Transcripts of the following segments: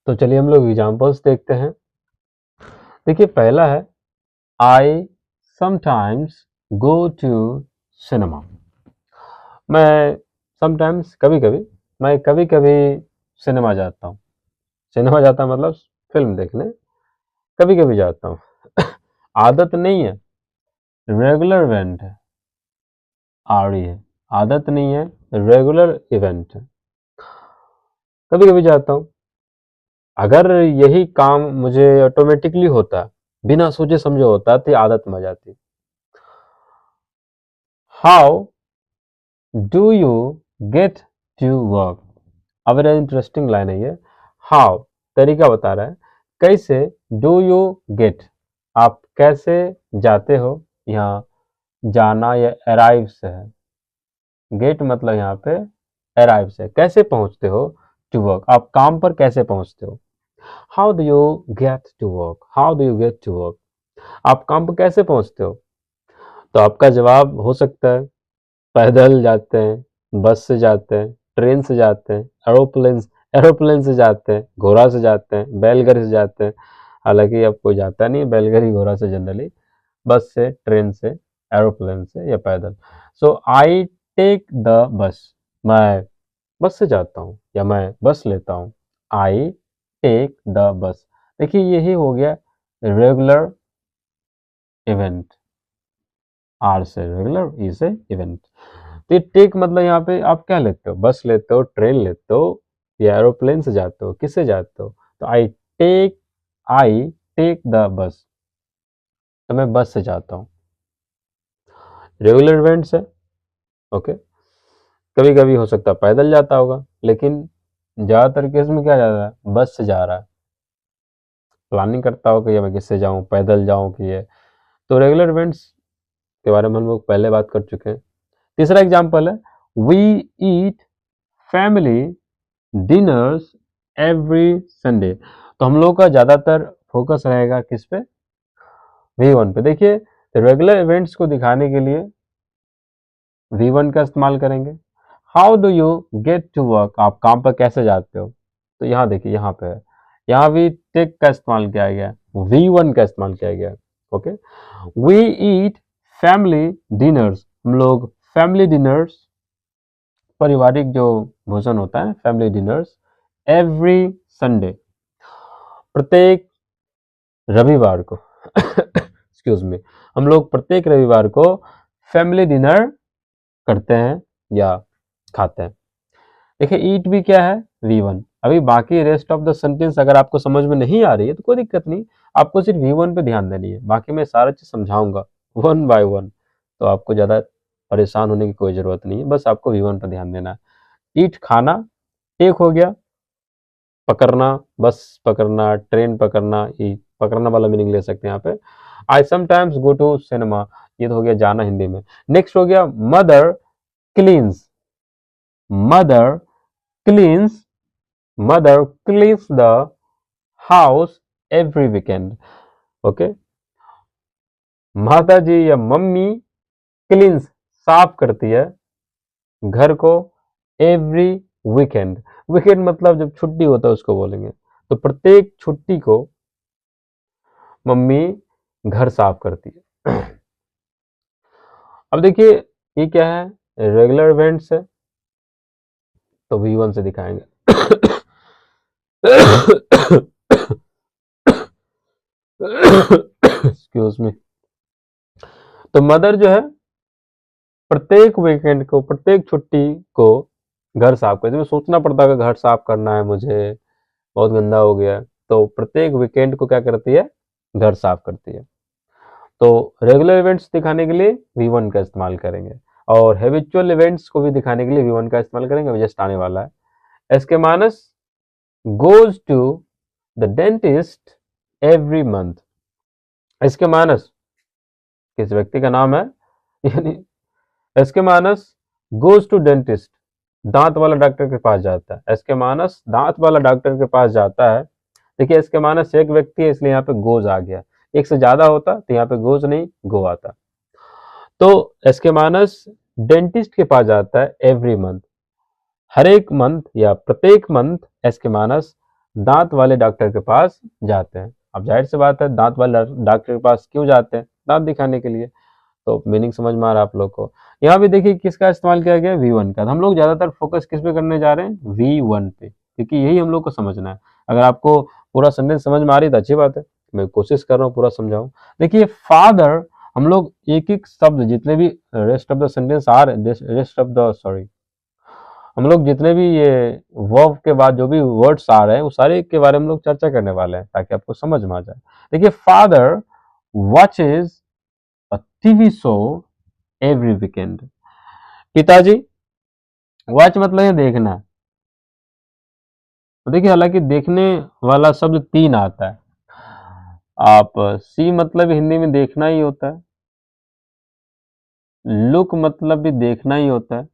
तो चलिए हम लोग एग्जाम्पल्स देखते हैं। देखिए पहला है I sometimes go to cinema. मैं समटाइम्स कभी कभी, मैं कभी कभी सिनेमा जाता हूँ। सिनेमा जाता मतलब फिल्म देखने कभी कभी जाता हूँ। आदत नहीं है, रेगुलर इवेंट है। आड़ी है, आदत नहीं है, रेगुलर इवेंट है। कभी कभी जाता हूँ। अगर यही काम मुझे ऑटोमेटिकली होता, बिना सोचे समझे होता, तो ये आदत में आ जाती। How do you get to work. अब वेरी इंटरेस्टिंग लाइन है ये। हाउ तरीका बता रहा है, कैसे। डू यू गेट, आप कैसे जाते हो। यहाँ जाना या अराइव से है। गेट मतलब यहाँ पे अराइव से, कैसे पहुंचते हो। टू वर्क, आप काम पर कैसे पहुंचते हो। How do you get to work, how do you get to work, आप काम पर कैसे पहुंचते हो। तो आपका जवाब हो सकता है पैदल जाते हैं, बस से जाते हैं, ट्रेन से जाते हैं, एरोप्लेन से जाते हैं, घोड़ा से जाते हैं, बैलगाड़ी से जाते हैं। हालांकि अब कोई जाता नहीं है बैलगाड़ी घोड़ा से जनरली। बस से, ट्रेन से, एरोप्लेन से या पैदल। सो आई टेक द बस, मैं बस से जाता हूँ या मैं बस लेता हूँ। I take the bus. देखिए यही हो गया रेगुलर इवेंट। आर से रेगुलर, ई से इवेंट। तो ये टेक मतलब यहाँ पे आप क्या लेते हो, बस लेते हो, ट्रेन लेते हो या एरोप्लेन से जाते हो, किससे जाते हो। तो आई टेक द बस, तो मैं बस से जाता हूँ। रेगुलर इवेंट्स है, ओके। कभी कभी हो सकता है पैदल जाता होगा, लेकिन ज़्यादातर केस में क्या जा रहा है, बस से जा रहा है। प्लानिंग करता हो कि या मैं किससे जाऊँ, पैदल जाऊँ कि ये। तो रेगुलर इवेंट्स के बारे में हम लोग पहले बात कर चुके हैं। तीसरा एग्जाम्पल है we eat family dinners every Sunday. तो हम लोग का ज़्यादातर फोकस रहेगा किस पे, V1 पे। देखिए रेगुलर इवेंट्स को दिखाने के लिए V1 का इस्तेमाल करेंगे। How do you get to work, आप काम पर कैसे जाते हो। तो यहाँ देखिए, यहाँ पे है, यहाँ भी टेक का इस्तेमाल किया गया है, V1 का इस्तेमाल किया गया है। Okay, we eat family dinners, हम लोग फैमिली डिनर्स, पारिवारिक जो भोजन होता है, फैमिली डिनर्स एवरी संडे, प्रत्येक रविवार को। एक्सक्यूज मी, हम लोग प्रत्येक रविवार को फैमिली डिनर करते हैं या खाते हैं। देखिए ईट भी क्या है, V1। अभी बाकी रेस्ट ऑफ द सेंटेंस अगर आपको समझ में नहीं आ रही है तो कोई दिक्कत नहीं, आपको सिर्फ V1 पे ध्यान देनी है। बाकी मैं सारा चीज समझाऊंगा वन बाय वन, तो आपको ज्यादा परेशान होने की कोई जरूरत नहीं है, बस आपको V1 पे ध्यान देना है। ईट खाना, एक हो गया पकड़ना, बस पकड़ना, ट्रेन पकड़ना, ये पकड़ना वाला मीनिंग ले सकते हैं यहाँ पे। I sometimes go to cinema, ये तो हो गया जाना हिंदी में। नेक्स्ट हो गया mother cleans, mother cleans, mother cleans the house every weekend. Okay, माता जी या मम्मी क्लीन्स, साफ करती है घर को, एवरी वीकेंड। वीकेंड मतलब जब छुट्टी होता है उसको बोलेंगे। तो प्रत्येक छुट्टी को मम्मी घर साफ करती है। अब देखिए ये क्या है, रेगुलर इवेंट्स है, तो V1 से दिखाएंगे। Excuse me. तो मदर जो है प्रत्येक वीकेंड को, प्रत्येक छुट्टी को घर साफ करती है। सोचना पड़ता है कि घर साफ करना है मुझे, बहुत गंदा हो गया, तो प्रत्येक वीकेंड को क्या करती है, घर साफ करती है। तो रेगुलर इवेंट्स दिखाने के लिए V1 का इस्तेमाल करेंगे, और हैबिचुअल इवेंट्स को भी दिखाने के लिए V1 का इस्तेमाल करेंगे, अभी जस्ट आने वाला है। SK Manas goes to the dentist every month. SK Manas किस व्यक्ति का नाम है, यानी SK Manas goes to dentist, दांत वाला डॉक्टर के पास जाता है। एसके मानस दांत वाला डॉक्टर के पास जाता है। देखिए एसके मानस एक व्यक्ति है, इसलिए यहाँ पे गोज आ गया। एक से ज्यादा होता तो यहाँ पे गोज नहीं, गो आता। तो एसके मानस डेंटिस्ट के पास जाता है एवरी मंथ, हर एक मंथ या प्रत्येक मंथ एसके मानस दांत वाले डॉक्टर के पास जाते हैं। अब जाहिर सी बात है दांत वाले डॉक्टर के पास क्यों जाते हैं? दांत दिखाने के लिए। तो मीनिंग समझ में आ रहा है आप लोग को। यहाँ भी देखिए किसका इस्तेमाल किया गया है, V1 का। तो हम लोग ज़्यादातर फोकस किस पे करने जा रहे हैं? V1 पे, क्योंकि यही हम लोग को समझना है। अगर आपको पूरा सेंटेंस समझ में आ रही है तो अच्छी बात है, मैं कोशिश कर रहा हूँ पूरा समझाऊं। देखिए फादर, हम लोग एक एक शब्द जितने भी रेस्ट ऑफ द सेंटेंस आ रहे, रेस्ट ऑफ द सॉरी, हम लोग जितने भी ये वर्ब के बाद जो भी वर्ड्स आ रहे हैं वो सारे के बारे में हम लोग चर्चा करने वाले हैं ताकि आपको समझ में आ जाए। देखिए father watches a TV show every weekend. पिताजी, वॉच मतलब है देखना। तो देखिए हालांकि देखने वाला शब्द तीन आता है। आप सी मतलब हिंदी में देखना ही होता है, लुक मतलब भी देखना ही होता है,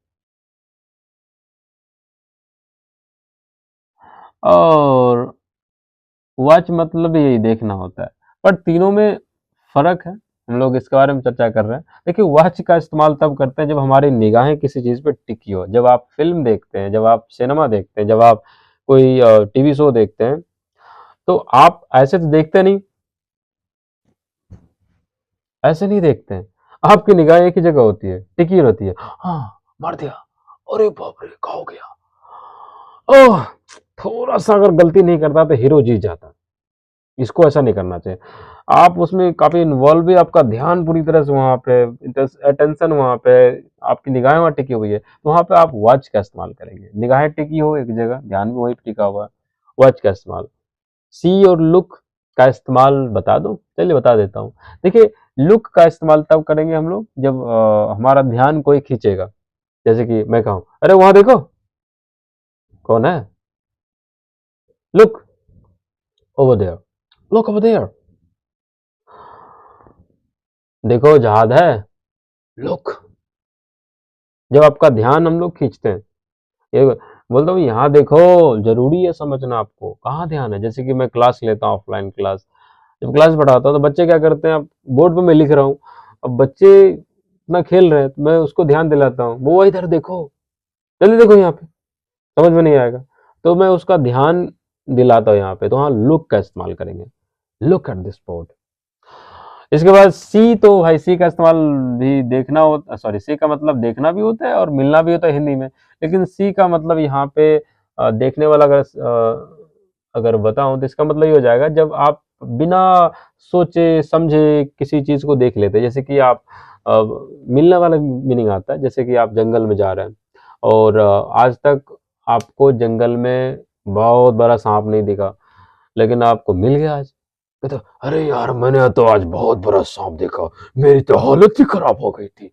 और वॉच मतलब भी यही देखना होता है। पर तीनों में फर्क है, हम लोग इसके बारे में चर्चा कर रहे हैं। देखिए वॉच का इस्तेमाल तब करते हैं जब हमारी निगाहें किसी चीज पे टिकी हो। जब आप फिल्म देखते हैं, जब आप सिनेमा देखते हैं, जब आप कोई टीवी शो देखते हैं, तो आप ऐसे तो देखते नहीं, ऐसे नहीं देखते हैं। आपकी निगाह एक ही जगह होती है, टिकी रहती है। हाँ, मार दिया, अरे बाप रे क्या हो गया, ओह, थोड़ा सा अगर गलती नहीं करता तो हीरो जीत जाता। इसको ऐसा नहीं करना चाहिए। आप उसमें काफी इन्वॉल्व भी, आपका ध्यान पूरी तरह से वहां पे, अटेंशन वहां पे, आपकी निगाहें वहां टिकी हुई है, तो वहां पे आप वॉच का इस्तेमाल करेंगे। निगाहें टिकी हो एक जगह, ध्यान भी वहीं पे टिका हुआ है, वॉच का इस्तेमाल। सी और लुक का इस्तेमाल बता दो, चलिए बता देता हूँ। देखिए लुक का इस्तेमाल तब करेंगे हम लोग जब हमारा ध्यान कोई खींचेगा। जैसे कि मैं कहूँ, अरे वहां देखो, कौन है, look over there, look over there, देखो जहाज है, लुक। जब आपका ध्यान हम लोग खींचते हैं, ये बोलता हूँ यहाँ देखो, जरूरी है समझना आपको कहाँ ध्यान है। जैसे कि मैं क्लास लेता हूँ, ऑफलाइन क्लास, जब क्लास पढ़ाता हूँ तो बच्चे क्या करते हैं, अब बोर्ड पे मैं लिख रहा हूँ, अब बच्चे अपना खेल रहे हैं तो मैं उसको ध्यान दिलाता हूँ, वो इधर देखो, जल्दी देखो यहाँ पे, समझ में नहीं आएगा, तो मैं उसका ध्यान दिलाता हूँ यहाँ पे। तो हाँ लुक का इस्तेमाल करेंगे, लुक एट दिस बोर्ड। इसके बाद सी, तो भाई सी का इस्तेमाल भी देखना होता, सॉरी सी का मतलब देखना भी होता है और मिलना भी होता है हिंदी में। लेकिन सी का मतलब यहाँ पे देखने वाला अगर बताऊं तो इसका मतलब ये हो जाएगा जब आप बिना सोचे समझे किसी चीज को देख लेते हैं। जैसे कि आप मिलने वाला मीनिंग आता है, जैसे कि आप जंगल में जा रहे हैं और आज तक आपको जंगल में बहुत बड़ा सांप नहीं दिखा, लेकिन आपको मिल गया आज। कहता, अरे यार मैंने तो आज बहुत बड़ा सांप देखा, मेरी तो हालत ही खराब हो गई थी,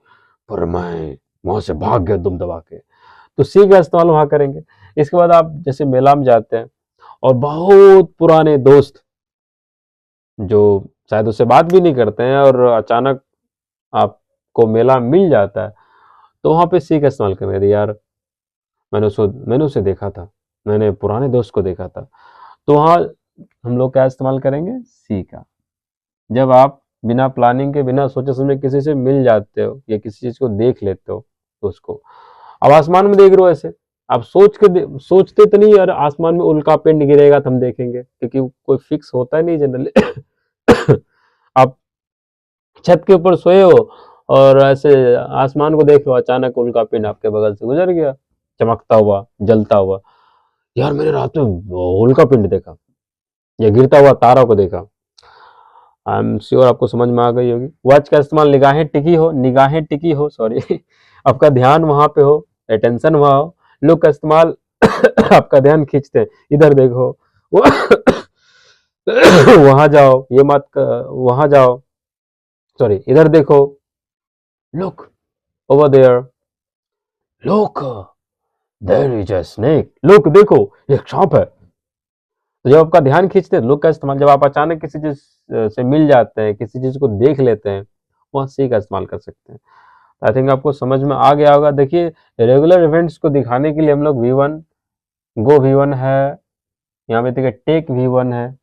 पर मैं वहां से भाग गया दुम दबा के। तो सी का इस्तेमाल वहां करेंगे। इसके बाद आप जैसे मेला में जाते हैं और बहुत पुराने दोस्त जो शायद उससे बात भी नहीं करते हैं और अचानक आपको मेला मिल जाता है, तो वहां पे सी का इस्तेमाल करेंगे। अरे यार मैंने उसे देखा था, मैंने पुराने दोस्त को देखा था। तो वहाँ हम लोग क्या इस्तेमाल करेंगे, सी का। जब आप बिना प्लानिंग के, बिना सोचे समझे किसी से मिल जाते हो या किसी चीज को देख लेते हो, तो उसको, अब आसमान में देख रहे हो ऐसे, आप सोचते तो नहीं यार आसमान में उल्का पिंड गिरेगा तो हम देखेंगे, क्योंकि कोई फिक्स होता है नहीं जनरली। आप छत के ऊपर सोए हो और ऐसे आसमान को देख रहे हो, अचानक उल्का पिंड आपके बगल से गुजर गया, चमकता हुआ, जलता हुआ। यार मैंने रात में उल्का पिंड देखा या गिरता हुआ तारा को देखा। आई एम श्योर आपको समझ में आ गई होगी। वॉच का इस्तेमाल निगाहें टिकी हो सॉरी, आपका ध्यान वहां पे हो, अटेंशन वहां हो। लुक का इस्तेमाल आपका ध्यान खींचते हैं, इधर देखो, वहां जाओ, वहां जाओ, सॉरी इधर देखो, look over there, look there is a snake, look देखो एक सांप है। तो जब आपका ध्यान खींचते हैं लुक का इस्तेमाल, जब आप अचानक किसी चीज से मिल जाते हैं, किसी चीज को देख लेते हैं, वहां सी का इस्तेमाल कर सकते हैं। आई थिंक आपको समझ में आ गया होगा। देखिए रेगुलर इवेंट्स को दिखाने के लिए हम लोग V1, गो V1 है, यहाँ पे देखिए टेक V1 है,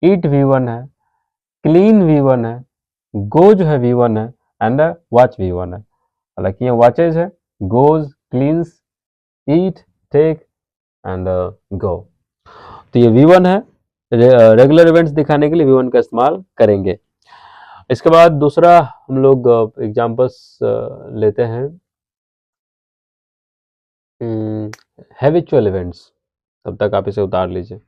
ईट V1 है, क्लीन V1 है, गो जो है V1 है, एंड वॉच V1 है। हालांकि ये वॉचेज है, goes, cleans, eat, take and go. तो ये V1 है, रेगुलर इवेंट्स दिखाने के लिए V1 का इस्तेमाल करेंगे। इसके बाद दूसरा हम लोग एग्जाम्पल्स लेते हैं, हैबिचुअल इवेंट्स। तब तक आप इसे उतार लीजिए।